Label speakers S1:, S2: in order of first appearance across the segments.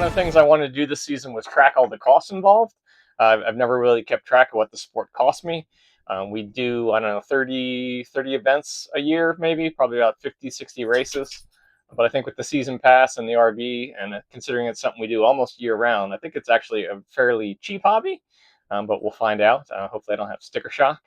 S1: of the things I wanted to do this season was track all the costs involved. I've never really kept track of what the sport cost me. We do, I don't know, 30 events a year, maybe, probably about 50, 60 races. But I think with the season pass and the RV, and considering it's something we do almost year round, I think it's actually a fairly cheap hobby. But we'll find out. Hopefully I don't have sticker shock.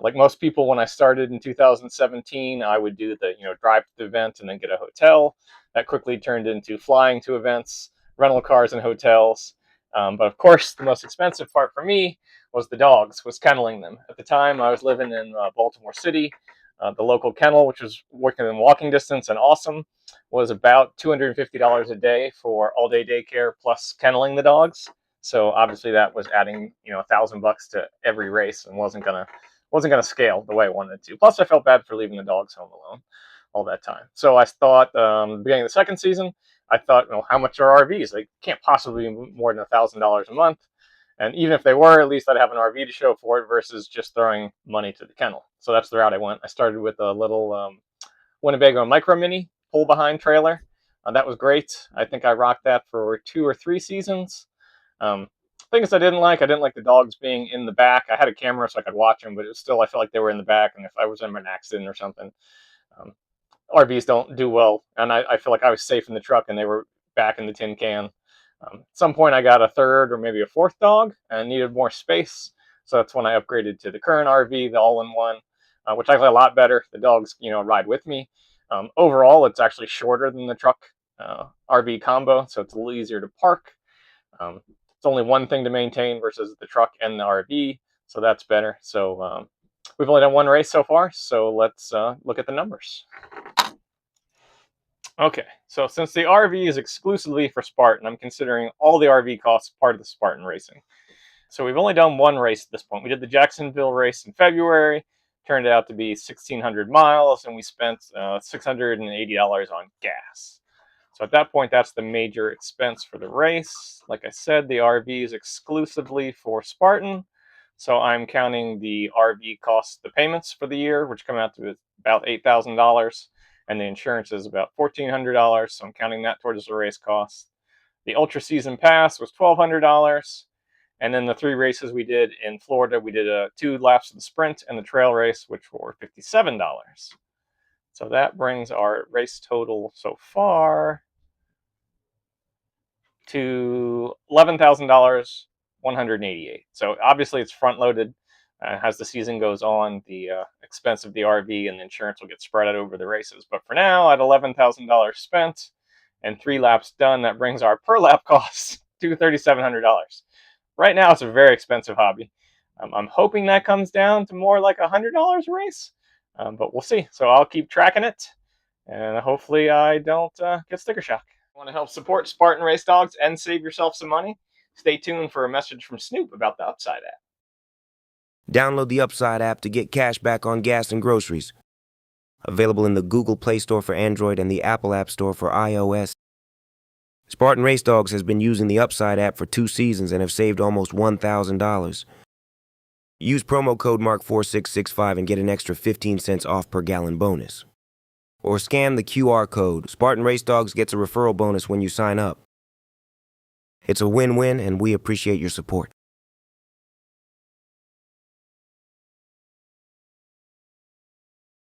S1: Like most people, when I started in 2017, I would do the drive to the event and then get a hotel. That quickly turned into flying to events, rental cars and hotels. But of course, the most expensive part for me was the dogs, was kenneling them. At the time, I was living in Baltimore City. The local kennel, which was within walking distance and awesome, was about $250 a day for all-day daycare plus kenneling the dogs. So obviously that was adding $1,000 to every race and wasn't gonna scale the way I wanted to. Plus, I felt bad for leaving the dogs home alone all that time. So I thought, beginning of the second season, I thought, how much are RVs? They can't possibly be more than $1,000 a month. And even if they were, at least I'd have an RV to show for it versus just throwing money to the kennel. So that's the route I went. I started with a little Winnebago Micro Mini pull behind trailer. That was great. I think I rocked that for 2 or 3 seasons. Things I didn't like the dogs being in the back. I had a camera so I could watch them, but it was still, I felt like they were in the back, and if I was in an accident or something, RVs don't do well, and I feel like I was safe in the truck and they were back in the tin can. At some point I got a third or maybe a fourth dog and needed more space, so that's when I upgraded to the current RV, the all-in-one, which I like a lot better. The dogs, ride with me. Overall, it's actually shorter than the truck RV combo, so it's a little easier to park. It's only one thing to maintain versus the truck and the RV, so that's better. So we've only done one race so far, so let's look at the numbers. Okay, so since the RV is exclusively for Spartan, I'm considering all the RV costs part of the Spartan racing. So we've only done one race at this point. We did the Jacksonville race in February, turned out to be 1,600 miles, and we spent $680 on gas. So at that point, that's the major expense for the race. Like I said, the RV is exclusively for Spartan. So I'm counting the RV costs, the payments for the year, which come out to about $8,000. And the insurance is about $1,400. So I'm counting that towards the race costs. The Ultra Season Pass was $1,200. And then the 3 races we did in Florida, we did 2 laps of the sprint and the trail race, which were $57. So that brings our race total so far to $11,188. So obviously it's front loaded. As the season goes on, the expense of the RV and the insurance will get spread out over the races. But for now, at $11,000 spent and 3 laps done, that brings our per lap costs to $3,700. Right now, it's a very expensive hobby. I'm hoping that comes down to more like $100 a race, but we'll see. So I'll keep tracking it, and hopefully I don't get sticker shock. Want to help support Spartan Race Dogs and save yourself some money? Stay tuned for a message from Snoop about the Upside app.
S2: Download the Upside app to get cash back on gas and groceries. Available in the Google Play Store for Android and the Apple App Store for iOS. Spartan Race Dogs has been using the Upside app for 2 seasons and have saved almost $1,000. Use promo code MARK4665 and get an extra 15 cents off per gallon bonus. Or scan the QR code. Spartan Race Dogs gets a referral bonus when you sign up. It's a win-win, and we appreciate your support.